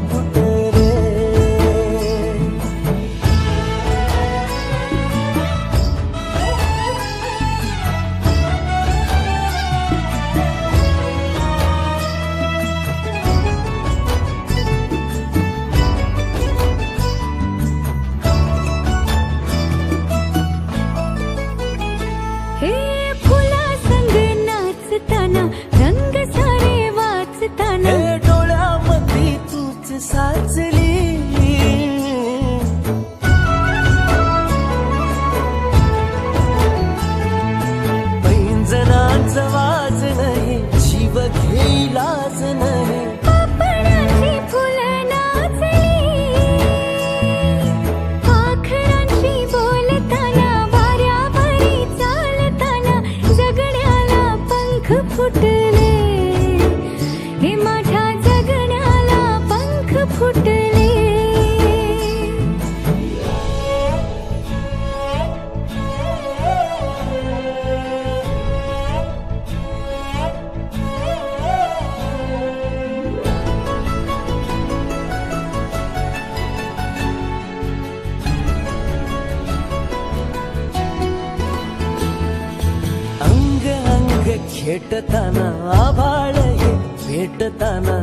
फुटले. हे फुला संग नाचताना रंग सारे वाचताना हे डोळ्यामध्ये तूच साचली. पैंजणांचं वाज नाही, जीव घेईलाच नाही. पापणाची फुलं नाचली, पाखरांशी बोलताना वाऱ्यावरी चालताना जगण्याला पंख फुटले. हे माझ्या जगण्याला पंख फुटले. अंग अंग खेटताना आभाळ हे भेटताना